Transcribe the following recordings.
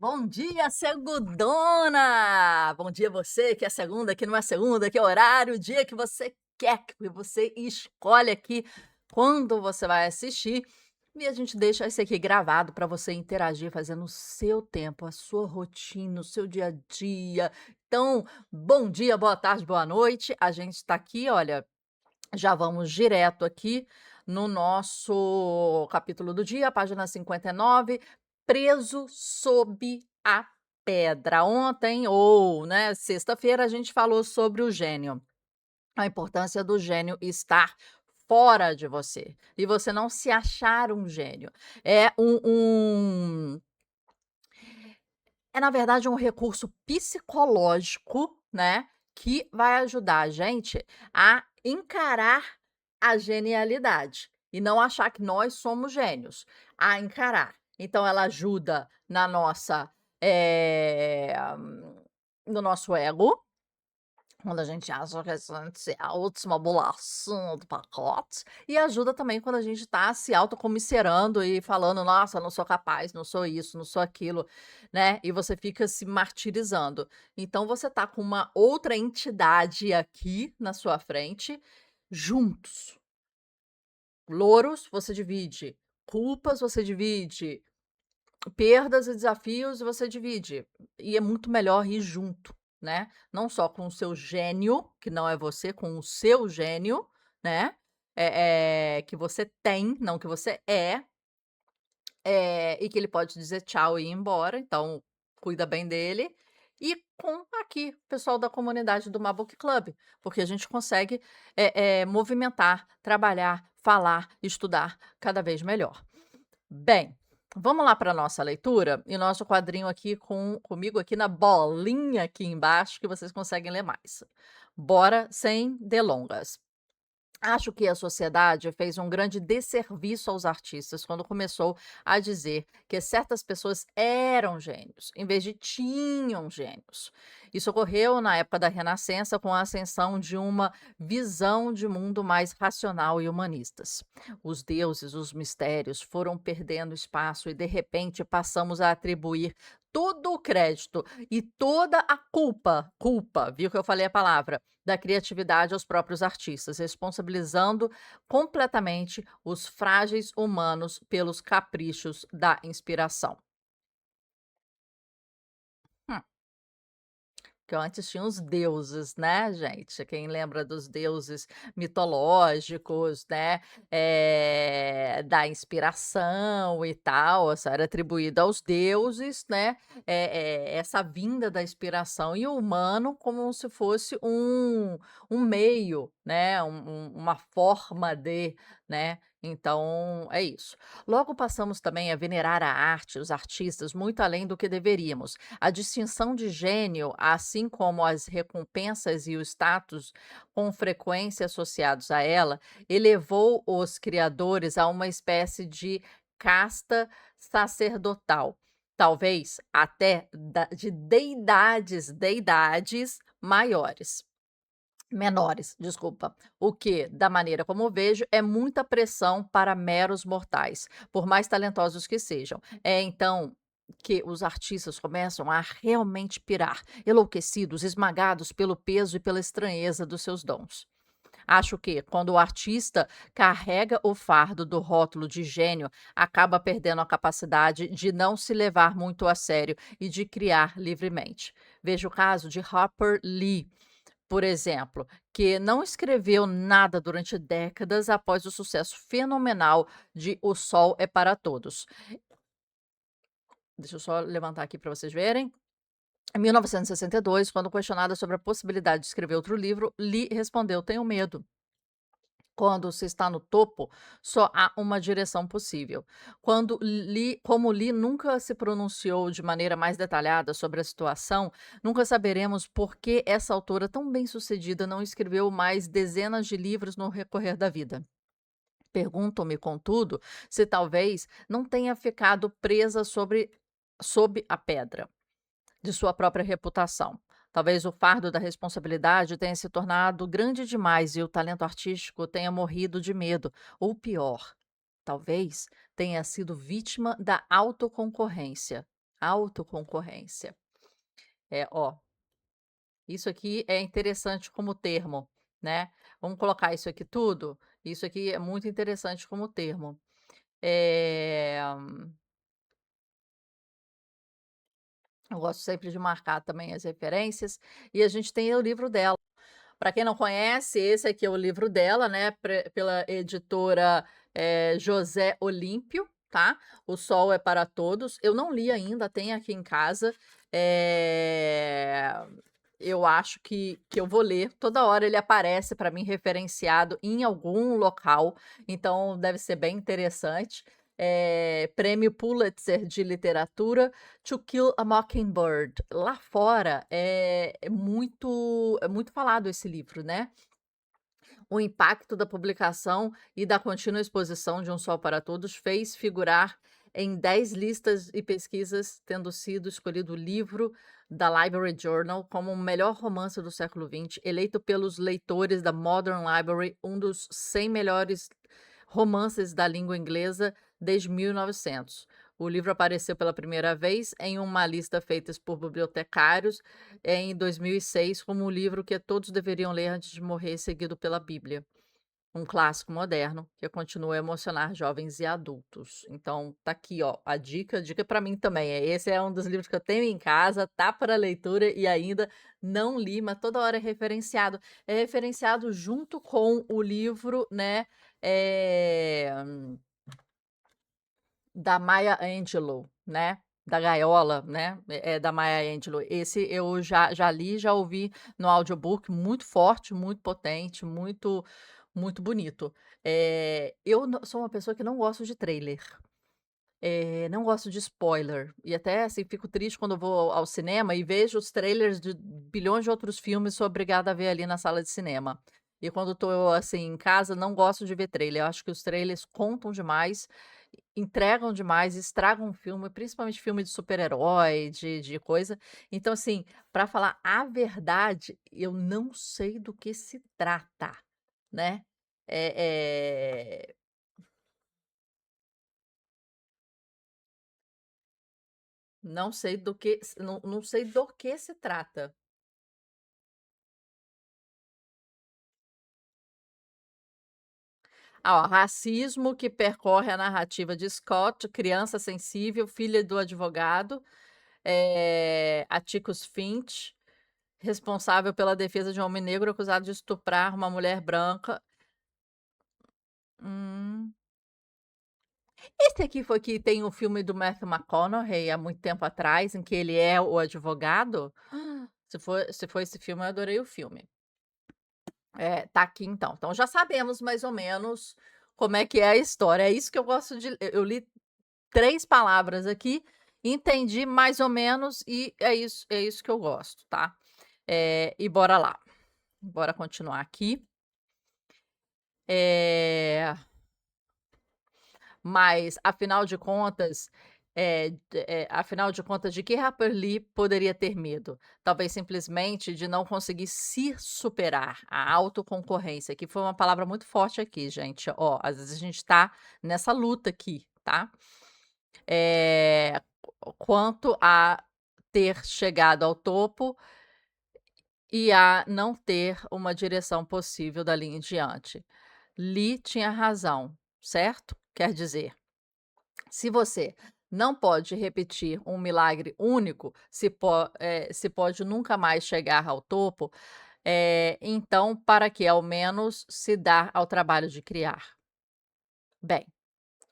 Bom dia, segundona! Bom dia você que é segunda, que não é segunda, que é horário, o dia que você quer, que você escolhe aqui quando você vai assistir. E a gente deixa isso aqui gravado para você interagir, fazendo o seu tempo, a sua rotina, o seu dia a dia. Então, bom dia, boa tarde, boa noite. A gente está aqui, olha, já vamos direto aqui no nosso capítulo do dia, página 59, preso sob a pedra. Ontem, ou né, sexta-feira, a gente falou sobre o gênio, a importância do gênio estar fora de você e você não se achar um gênio. É na verdade um recurso psicológico, né, que vai ajudar a gente a encarar a genialidade e não achar que nós somos gênios, a encarar. Então ela ajuda na nossa, eh, no nosso ego, quando a gente acha que a gente é a última bolacinha do pacote, e ajuda também quando a gente está se autocomisserando e falando: "Nossa, não sou capaz, não sou isso, não sou aquilo", né, e você fica se martirizando. Então você tá com uma outra entidade aqui na sua frente, juntos. Louros você divide, culpas você divide, perdas e desafios você divide, e é muito melhor ir junto, né, não só com o seu gênio, que não é você, com o seu gênio, né, que você tem, não que você é, e que ele pode dizer tchau e ir embora, então cuida bem dele, e com aqui o pessoal da comunidade do Mabook Club, porque a gente consegue, movimentar, trabalhar, falar, estudar cada vez melhor. Bem, vamos lá para a nossa leitura e nosso quadrinho aqui comigo aqui na bolinha aqui embaixo que vocês conseguem ler mais. Bora sem delongas. Acho que a sociedade fez um grande desserviço aos artistas quando começou a dizer que certas pessoas eram gênios, em vez de tinham gênios. Isso ocorreu na época da Renascença com a ascensão de uma visão de mundo mais racional e humanistas. Os deuses, os mistérios foram perdendo espaço e de repente passamos a atribuir todo o crédito e toda a culpa, viu que eu falei a palavra, da criatividade aos próprios artistas, responsabilizando completamente os frágeis humanos pelos caprichos da inspiração. Hum. Que antes tinha os deuses, né, gente? Quem lembra dos deuses mitológicos, né, da inspiração e tal, isso era atribuído aos deuses, né, essa vinda da inspiração e o humano como se fosse um meio, né, uma forma de, né, então é isso. Logo passamos também a venerar a arte, os artistas, muito além do que deveríamos. A distinção de gênio, assim como as recompensas e o status com frequência associados a ela, elevou os criadores a uma espécie de casta sacerdotal, talvez até de deidades maiores. Menores, desculpa. O que, da maneira como vejo, é muita pressão para meros mortais, por mais talentosos que sejam. É então que os artistas começam a realmente pirar, enlouquecidos, esmagados pelo peso e pela estranheza dos seus dons. Acho que, quando o artista carrega o fardo do rótulo de gênio, acaba perdendo a capacidade de não se levar muito a sério e de criar livremente. Veja o caso de Harper Lee, por exemplo, que não escreveu nada durante décadas após o sucesso fenomenal de O Sol é para Todos. Deixa eu só levantar aqui para vocês verem. Em 1962, quando questionada sobre a possibilidade de escrever outro livro, Lee respondeu: "Tenho medo. Quando se está no topo, só há uma direção possível." Como Lee nunca se pronunciou de maneira mais detalhada sobre a situação, nunca saberemos por que essa autora tão bem-sucedida não escreveu mais dezenas de livros no recorrer da vida. Pergunto-me, contudo, se talvez não tenha ficado presa sob a pedra de sua própria reputação. Talvez o fardo da responsabilidade tenha se tornado grande demais e o talento artístico tenha morrido de medo, ou pior, talvez tenha sido vítima da autoconcorrência. Autoconcorrência. Ó, isso aqui é interessante como termo, né. Vamos colocar isso aqui tudo? Isso aqui é muito interessante como termo. Eh, eu gosto sempre de marcar também as referências, e a gente tem o livro dela. Para quem não conhece, esse aqui é o livro dela, né, pela editora, José Olímpio, tá. O Sol é para Todos. Eu não li ainda, tem aqui em casa. Eh, eu acho que eu vou ler. Toda hora ele aparece para mim referenciado em algum local, então deve ser bem interessante. Prêmio Pulitzer de Literatura, To Kill a Mockingbird. Lá fora é muito falado esse livro, né. O impacto da publicação e da contínua exposição de Um Sol para Todos fez figurar em 10 listas e pesquisas, tendo sido escolhido o livro da Library Journal como o melhor romance do século XX, eleito pelos leitores da Modern Library um dos 100 melhores romances da língua inglesa desde 1900. O livro apareceu pela primeira vez em uma lista feita por bibliotecários em 2006 como o livro que todos deveriam ler antes de morrer, seguido pela Bíblia. Um clássico moderno que continua a emocionar jovens e adultos. Então, tá aqui, ó, a dica para mim também. Esse é um dos livros que eu tenho em casa, tá para leitura e ainda não li, mas toda hora é referenciado. É referenciado junto com o livro, né, eh, da Maya Angelou, né, da Gaiola, né, da Maya Angelou. Esse eu já li, já ouvi no audiobook, muito forte, muito potente, muito bonito. Eu não sou uma pessoa que não gosto de trailer, não gosto de spoiler, e até, assim, fico triste quando eu vou ao cinema e vejo os trailers de bilhões de outros filmes, sou obrigada a ver ali na sala de cinema. E quando tô, assim, em casa, não gosto de ver trailer, eu acho que os trailers contam demais, entregam demais, estragam o filme, principalmente filme de super-herói, de coisa. Então, assim, para falar a verdade, eu não sei do que se trata, né. Eh eh Não sei do que s não sei do que se trata. Ah, ó, racismo que percorre a narrativa de Scott, criança sensível, filha do advogado, Atticus Finch, responsável pela defesa de um homem negro acusado de estuprar uma mulher branca. Hum. Esse aqui foi que tem o filme do Matthew McConaughey há muito tempo atrás, em que ele é o advogado? Se foi esse filme, eu adorei o filme. Tá aqui então. Então já sabemos mais ou menos como é que é a história. É isso que eu gosto de eu li 3 palavras aqui, entendi mais ou menos e é isso que eu gosto, tá. E bora lá, bora continuar aqui. Eh Mas, afinal de contas, de que Harper Lee poderia ter medo? Talvez simplesmente de não conseguir se superar, a autoconcorrência, que foi uma palavra muito forte aqui, gente. Ó, às vezes a gente tá nessa luta aqui, tá? Quanto a ter chegado ao topo e a não ter uma direção possível dali em diante. Lee tinha razão, certo? Quer dizer, se você não pode repetir um milagre único, se pode nunca mais chegar ao topo, então para que ao menos se dar ao trabalho de criar? Bem,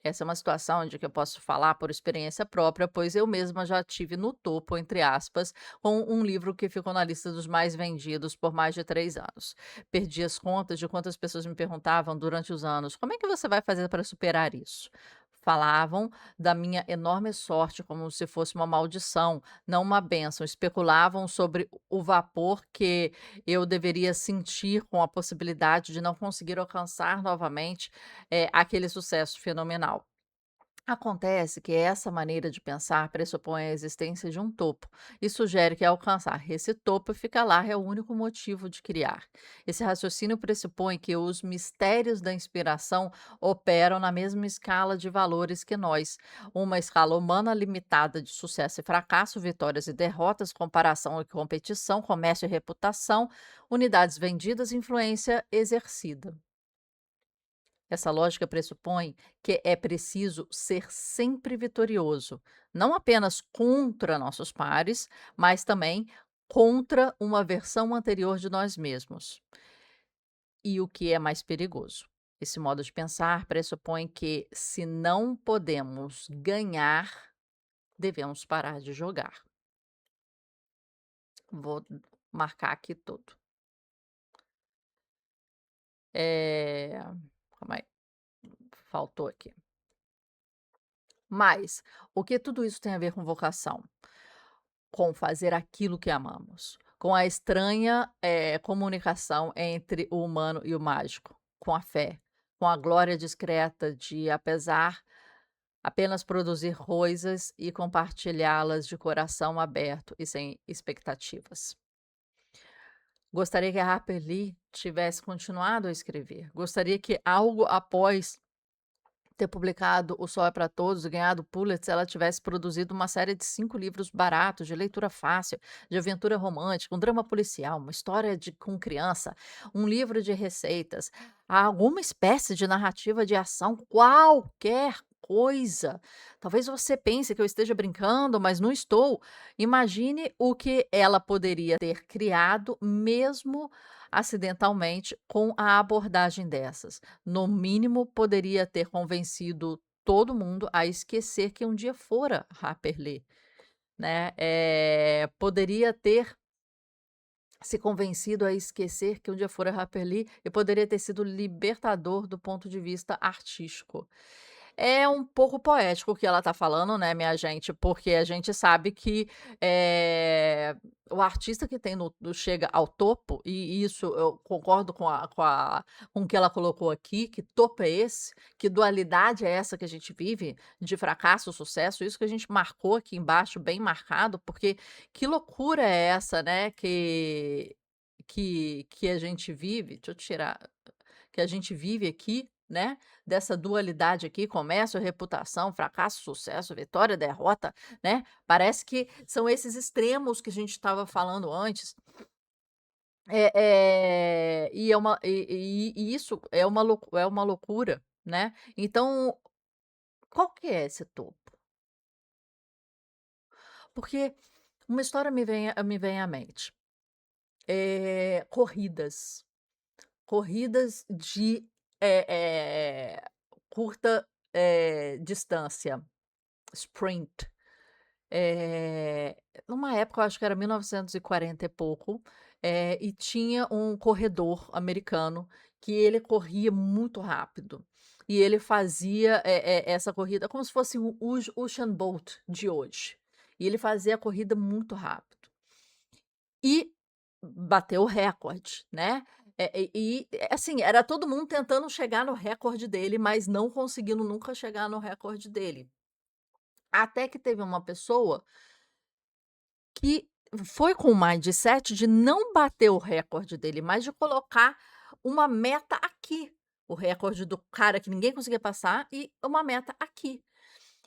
essa é uma situação de que eu posso falar por experiência própria, pois eu mesma já tive no topo, entre aspas, com um livro que ficou na lista dos mais vendidos por mais de 3 anos. Perdi as contas de quantas pessoas me perguntavam durante os anos: "Como é que você vai fazer para superar isso?". Falavam da minha enorme sorte como se fosse uma maldição, não uma bênção. Especulavam sobre o vapor que eu deveria sentir com a possibilidade de não conseguir alcançar novamente aquele sucesso fenomenal. Acontece que essa maneira de pensar pressupõe a existência de um topo e sugere que alcançar esse topo e ficar lá é o único motivo de criar. Esse raciocínio pressupõe que os mistérios da inspiração operam na mesma escala de valores que nós, uma escala humana limitada de sucesso e fracasso, vitórias e derrotas, comparação e competição, comércio e reputação, unidades vendidas e influência exercida. Essa lógica pressupõe que é preciso ser sempre vitorioso, não apenas contra nossos pares, mas também contra uma versão anterior de nós mesmos. E o que é mais perigoso? Esse modo de pensar pressupõe que, se não podemos ganhar, devemos parar de jogar. Vou marcar aqui tudo. É... Calma aí, faltou aqui. Mas o que tudo isso tem a ver com vocação? Com fazer aquilo que amamos, com a estranha, comunicação entre o humano e o mágico, com a fé, com a glória discreta de, apesar, apenas produzir coisas e compartilhá-las de coração aberto e sem expectativas. Gostaria que a Harper Lee tivesse continuado a escrever. Gostaria que algo após ter publicado O Sol é para Todos e ganhado o Pulitzer, ela tivesse produzido uma série de 5 livros baratos, de leitura fácil, de aventura romântica, um drama policial, uma história com criança, um livro de receitas, alguma espécie de narrativa de ação, qualquer coisa. Talvez você pense que eu esteja brincando, mas não estou. Imagine o que ela poderia ter criado, mesmo acidentalmente, com a abordagem dessas. No mínimo, poderia ter convencido todo mundo a esquecer que um dia fora Harper Lee, né, poderia ter se convencido a esquecer que um dia fora Harper Lee e poderia ter sido libertador do ponto de vista artístico. É um pouco poético o que ela está falando, né, minha gente, porque a gente sabe que, o artista que tem chega ao topo, e isso eu concordo com o que ela colocou aqui, que topo é esse, que dualidade é essa que a gente vive, de fracasso, sucesso, isso que a gente marcou aqui embaixo, bem marcado, porque que loucura é essa, né, que a gente vive. Deixa eu tirar, que a gente vive aqui, né, dessa dualidade aqui, comércio, reputação, fracasso, sucesso, vitória, derrota, né? Parece que são esses extremos que a gente estava falando antes. E é uma e isso é uma loucura, né? Então, qual que é esse topo? Porque uma história me vem à mente. Corridas. Corridas de, eh eh, curta, distância, sprint. Eh, Numa época, eu acho que era 1940 e pouco, e tinha um corredor americano que ele corria muito rápido. E ele fazia, essa corrida como se fosse o Usain Bolt de hoje. E ele fazia a corrida muito rápido. E bateu o recorde, né. Assim, era todo mundo tentando chegar no recorde dele, mas não conseguindo nunca chegar no recorde dele. Até que teve uma pessoa que foi com o mindset de não bater o recorde dele, mas de colocar uma meta aqui. O recorde do cara que ninguém conseguia passar e uma meta aqui.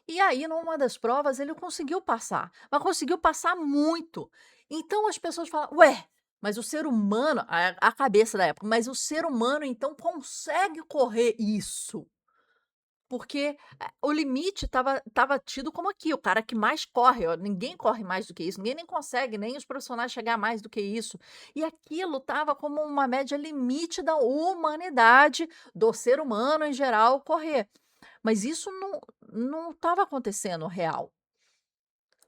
E aí, numa das provas, ele conseguiu passar, mas conseguiu passar muito. Então as pessoas falam: "Ué, mas o ser humano", a cabeça da época, "mas o ser humano então consegue correr isso?". Porque, o limite estava tido como aqui, o cara que mais corre, ó, ninguém corre mais do que isso, ninguém nem consegue, nem os profissionais chegar mais do que isso. E aquilo estava como uma média limite da humanidade, do ser humano em geral correr. Mas isso não estava acontecendo real.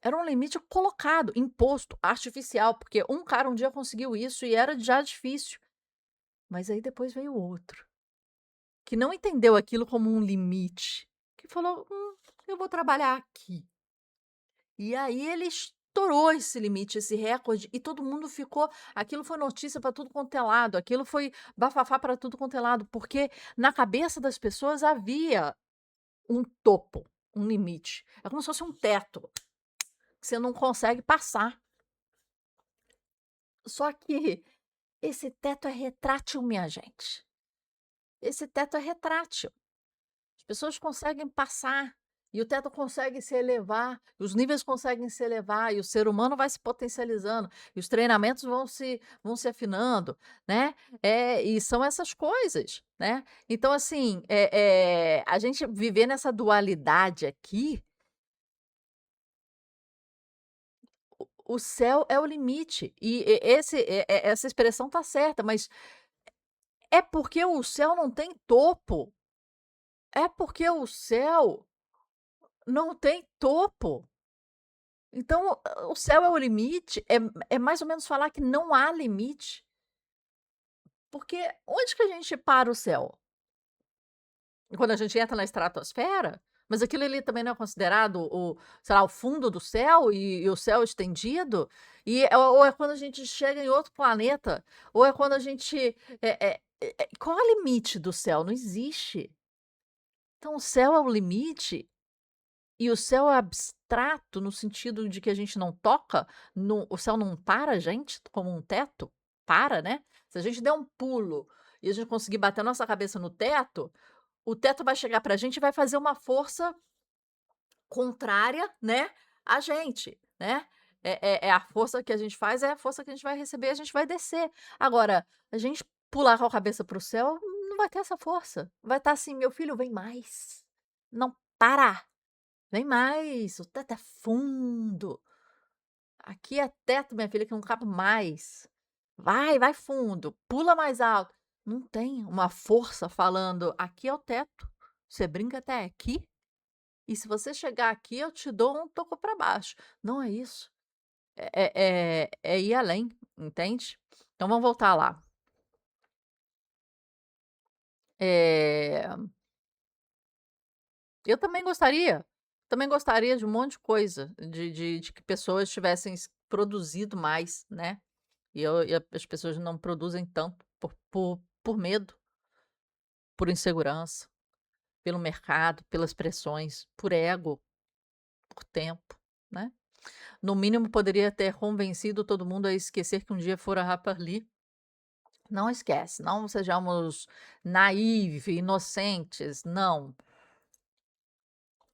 Era um limite colocado, imposto, artificial, porque um cara um dia conseguiu isso e era já difícil. Mas aí depois veio outro, que não entendeu aquilo como um limite, que falou: eu vou trabalhar aqui". E aí ele estourou esse limite, esse recorde, e todo mundo ficou, aquilo foi notícia para tudo quanto é lado, aquilo foi bafafá para tudo quanto é lado, porque na cabeça das pessoas havia um topo, um limite, é como se fosse um teto, que você não consegue passar. Só que esse teto é retrátil, minha gente. Esse teto é retrátil. As pessoas conseguem passar, e o teto consegue se elevar, os níveis conseguem se elevar, e o ser humano vai se potencializando, e os treinamentos vão se afinando, né. E são essas coisas, né. Então assim, a gente viver nessa dualidade aqui, o céu é o limite, e essa expressão tá certa, mas é porque o céu não tem topo, é porque o céu não tem topo. Então, o céu é o limite, é mais ou menos falar que não há limite, porque onde que a gente para o céu? Quando a gente entra na estratosfera? Mas aquilo ali também não é considerado o, sei lá, o fundo do céu e o céu estendido? Ou é quando a gente chega em outro planeta, ou é quando a gente, qual é o limite do céu? Não existe. Então o céu é o limite. E o céu é abstrato no sentido de que a gente não toca, o céu não para a gente como um teto, para, né. Se a gente der um pulo e a gente conseguir bater a nossa cabeça no teto, o teto vai chegar para a gente e vai fazer uma força contrária, né, a gente, né. É a força que a gente faz, é a força que a gente vai receber, a gente vai descer. Agora, a gente pular com a cabeça para o céu, não vai ter essa força, vai estar assim: "Meu filho, vem mais, não para". Vem mais, o teto é fundo. Aqui é teto, minha filha, que não cabe mais. Vai, vai fundo, pula mais alto. Não tem uma força falando: "Aqui é o teto, você brinca até aqui, e se você chegar aqui eu te dou um toco para baixo". Não é isso, é ir além, entende? Então vamos voltar lá. Eh, eu também gostaria de um monte de coisa, de que pessoas tivessem produzido mais, né. E as pessoas não produzem tanto por medo, por insegurança, pelo mercado, pelas pressões, por ego, por tempo, né. No mínimo poderia ter convencido todo mundo a esquecer que um dia fora Harper Lee. Não esquece, não sejamos naíve, inocentes, não.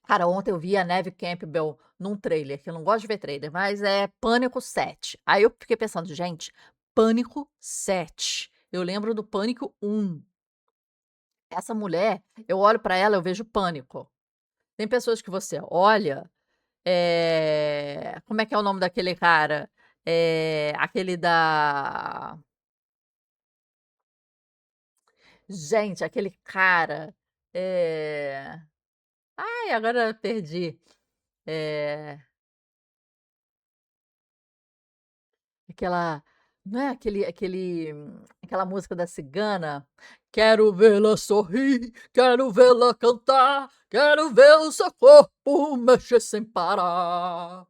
Cara, ontem eu vi a Neve Campbell num trailer, que eu não gosto de ver trailer, mas é Pânico 7. Aí eu fiquei pensando: "Gente, Pânico 7". Eu lembro do Pânico 1. Essa mulher, eu olho pra ela, eu vejo pânico. Tem pessoas que você olha, como é que é o nome daquele cara? Aquele da gente, aquele cara, eh, ai, agora eu perdi. Eh, aquela não é aquela música da cigana? "Quero vê-la sorrir, quero vê-la cantar, quero ver o seu corpo mexer sem parar".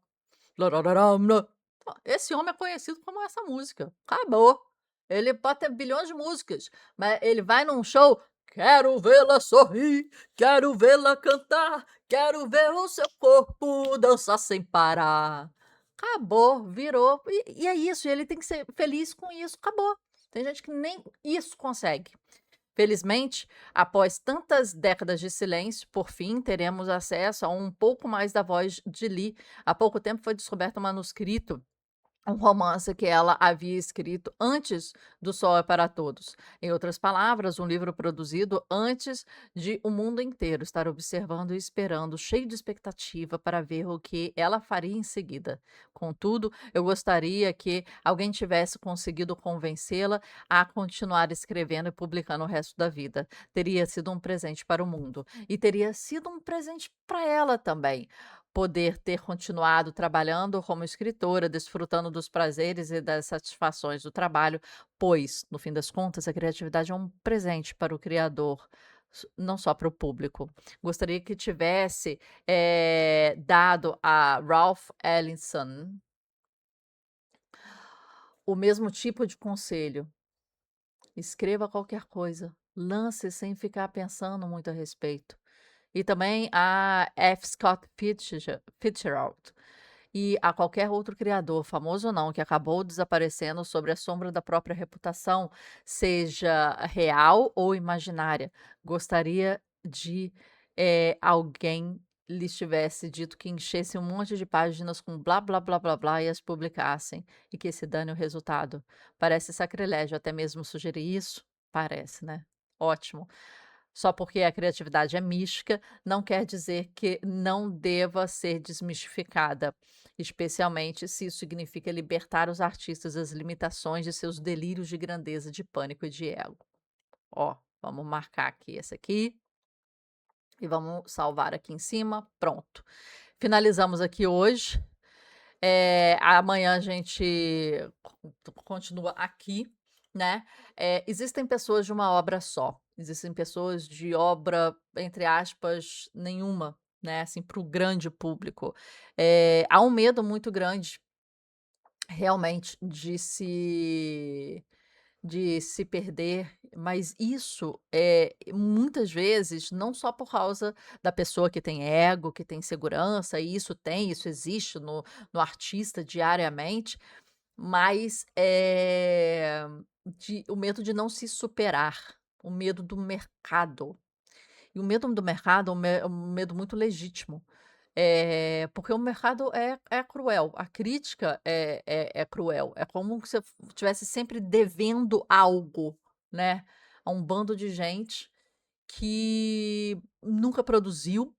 Larararam. Esse homem é conhecido como essa música, acabou. Ele pode ter bilhões de músicas, mas ele vai num show: "Quero vê-la sorrir, quero vê-la cantar, quero ver o seu corpo dançar sem parar". Acabou, virou, e é isso, e ele tem que ser feliz com isso, acabou. Tem gente que nem isso consegue. Felizmente, após tantas décadas de silêncio, por fim teremos acesso a um pouco mais da voz de Lee. Há pouco tempo foi descoberto um manuscrito, um romance que ela havia escrito antes do Sol é para Todos. Em outras palavras, um livro produzido antes de o mundo inteiro estar observando e esperando, cheio de expectativa para ver o que ela faria em seguida. Contudo, eu gostaria que alguém tivesse conseguido convencê-la a continuar escrevendo e publicando o resto da vida. Teria sido um presente para o mundo e teria sido um presente para ela também. Poder ter continuado trabalhando como escritora, desfrutando dos prazeres e das satisfações do trabalho, pois, no fim das contas, a criatividade é um presente para o criador, não só para o público. Gostaria que tivesse dado a Ralph Ellison o mesmo tipo de conselho. Escreva qualquer coisa, lance sem ficar pensando muito a respeito. e também a F. Scott Fitzgerald, e a qualquer outro criador, famoso ou não, que acabou desaparecendo sobre a sombra da própria reputação, seja real ou imaginária. Gostaria de alguém lhes tivesse dito que enchesse um monte de páginas com blá blá blá blá blá e as publicassem, e que se dane o resultado. Parece sacrilégio até mesmo sugerir isso? Parece, né? Ótimo. Só porque a criatividade é mística, não quer dizer que não deva ser desmistificada, especialmente se isso significa libertar os artistas das limitações de seus delírios de grandeza, de pânico e de ego. Ó, vamos marcar aqui esse aqui e vamos salvar aqui em cima. Pronto. Finalizamos aqui hoje. Amanhã a gente continua aqui, né? Existem pessoas de uma obra só, existem pessoas de obra, entre aspas, nenhuma, né? Assim, para o grande público. Há um medo muito grande, realmente, de se perder, mas isso é muitas vezes não só por causa da pessoa que tem ego, que tem segurança, e isso existe no artista diariamente, mas o medo de não se superar, o medo do mercado. E o medo do mercado é um medo muito legítimo. Porque o mercado é cruel, a crítica é cruel, é como se você estivesse sempre devendo algo, né, a um bando de gente que nunca produziu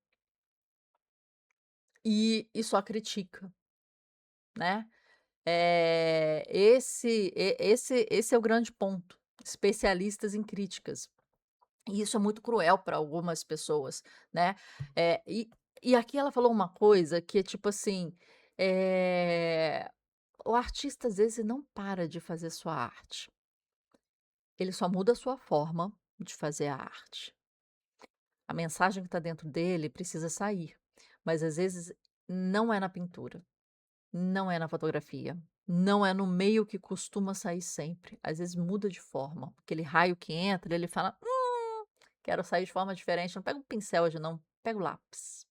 e só critica, né. Esse é o grande ponto, especialistas em críticas. E isso é muito cruel para algumas pessoas, né. E aqui ela falou uma coisa que é tipo assim, eh, o artista às vezes não para de fazer sua arte, ele só muda a sua forma de fazer a arte. A mensagem que está dentro dele precisa sair, mas às vezes não é na pintura, não é na fotografia, não é no meio que costuma sair sempre, às vezes muda de forma, aquele raio que entra, ele fala: quero sair de forma diferente, não pega um pincel hoje não, pega o lápis,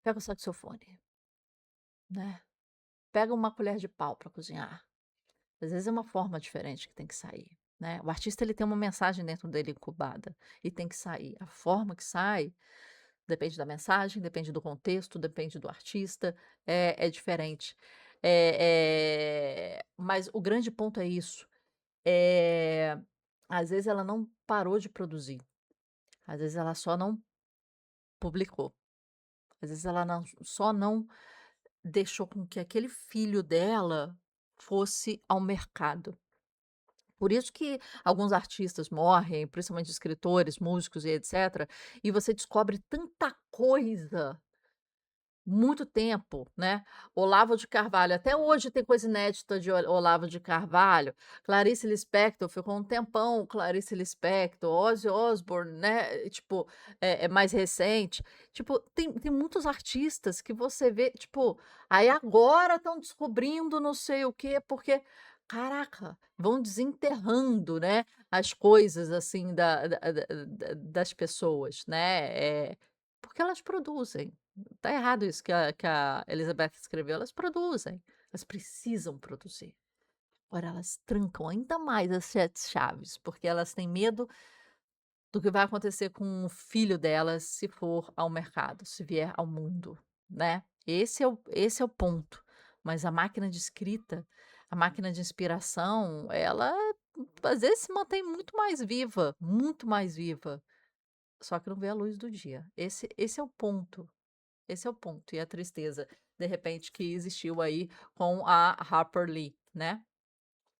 pega o saxofone, né, pega uma colher de pau para cozinhar. Às vezes é uma forma diferente que tem que sair, né. O artista ele tem uma mensagem dentro dele incubada e tem que sair. A forma que sai depende da mensagem, depende do contexto, depende do artista, é diferente. Mas o grande ponto é isso, eh, às vezes ela não parou de produzir, às vezes ela só não publicou. Às vezes ela só não deixou com que aquele filho dela fosse ao mercado. Por isso que alguns artistas morrem, principalmente escritores, músicos e etc, e você descobre tanta coisa muito tempo, né. Olavo de Carvalho, até hoje tem coisa inédita de Olavo de Carvalho. Clarice Lispector ficou um tempão, Clarice Lispector, Ozzy Osbourne, né, tipo, é mais recente. Tipo, tem muitos artistas que você vê, tipo, aí agora estão descobrindo não sei o quê, porque caraca, vão desenterrando, né, as coisas, assim, das pessoas, né, porque elas produzem. Tá errado isso que a Elizabeth escreveu, elas produzem, elas precisam produzir. Agora elas trancam ainda mais as 7 chaves, porque elas têm medo do que vai acontecer com o filho delas se for ao mercado, se vier ao mundo, né. Esse é o ponto. Mas a máquina de escrita, a máquina de inspiração, ela às vezes se mantém muito mais viva, só que não vê a luz do dia. Esse é o ponto. Esse é o ponto, e a tristeza, de repente, que existiu aí com a Harper Lee, né.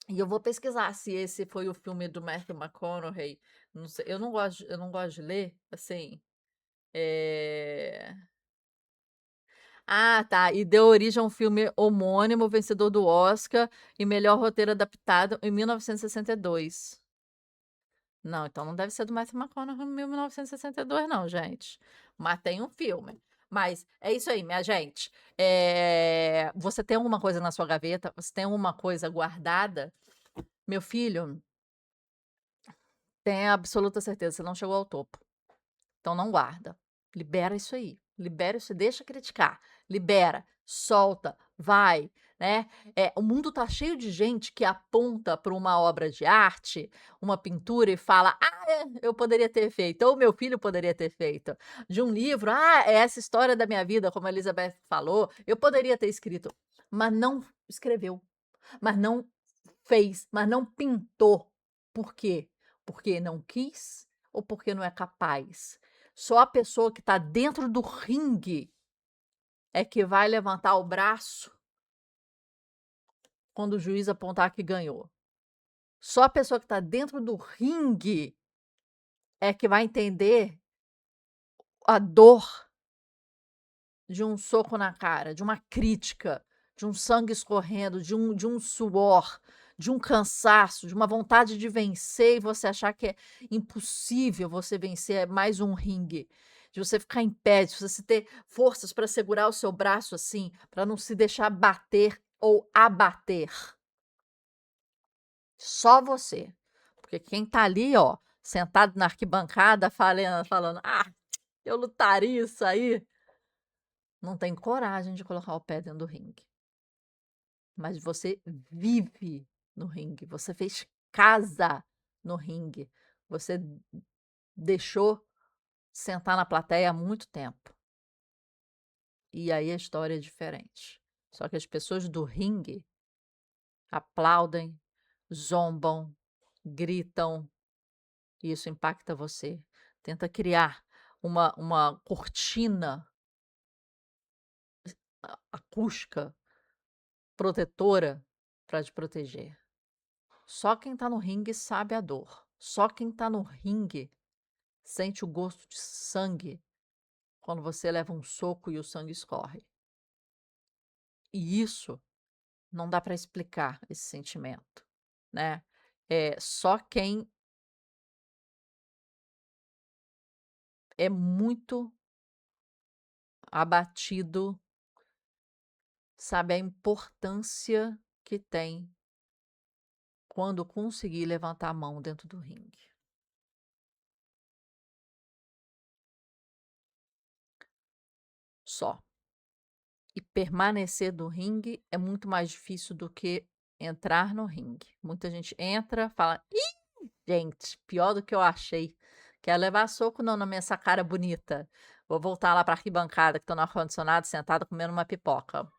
E eu vou pesquisar se esse foi o filme do Matthew McConaughey, não sei, eu não gosto de ler, assim, eh tá, e deu origem a um filme homônimo, vencedor do Oscar e melhor roteiro adaptado em 1962. Não, então não deve ser do Matthew McConaughey em 1962 não, gente. Mas tem um filme. Mas é isso aí, minha gente. Você tem alguma coisa na sua gaveta? Você tem alguma coisa guardada? Meu filho, tenha absoluta certeza, você não chegou ao topo. Então não guarda. Libera isso aí. Libera isso, deixa criticar. Libera, solta, vai, né? O mundo tá cheio de gente que aponta para uma obra de arte, uma pintura e fala: "Ah, eu poderia ter feito", ou "Meu filho poderia ter feito". De um livro: "Ah, é essa história da minha vida", como a Elizabeth falou, "eu poderia ter escrito", mas não escreveu, mas não fez, mas não pintou. Por quê? Porque não quis ou porque não é capaz? Só a pessoa que está dentro do ringue é que vai levantar o braço quando o juiz apontar que ganhou. Só a pessoa que está dentro do ringue é que vai entender a dor de um soco na cara, de uma crítica, de um sangue escorrendo, de um suor, de um cansaço, de uma vontade de vencer e você achar que é impossível você vencer mais um ringue, de você ficar em pé, de você ter forças para segurar o seu braço assim, para não se deixar bater ou abater. Só você. Porque quem tá ali, ó, sentado na arquibancada falando: "Ah, eu lutaria isso aí", não tem coragem de colocar o pé dentro do ringue. Mas você vive no ringue, você fez casa no ringue, você deixou sentar na plateia há muito tempo. E aí a história é diferente. Só que as pessoas do ringue aplaudem, zombam, gritam, e isso impacta você. Tenta criar uma cortina acústica protetora para te proteger. Só quem tá no ringue sabe a dor. Só quem tá no ringue sente o gosto de sangue quando você leva um soco e o sangue escorre. E isso não dá para explicar esse sentimento, né? Só quem é muito abatido sabe a importância que tem quando conseguir levantar a mão dentro do ringue. Só. E permanecer no ringue é muito mais difícil do que entrar no ringue. Muita gente entra, fala: "Ih, gente, pior do que eu achei. Quer levar soco? Não, na minha essa cara bonita. Vou voltar lá para arquibancada que tô no ar-condicionado, sentada comendo uma pipoca".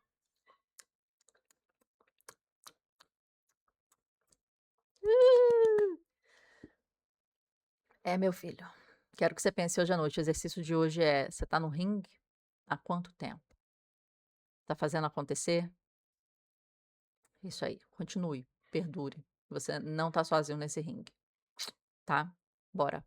É, meu filho, quero que você pense hoje à noite. O exercício de hoje é: você tá no ringue há quanto tempo? Tá fazendo acontecer? Isso aí, continue, perdure. Você não tá sozinho nesse ringue, tá? Bora.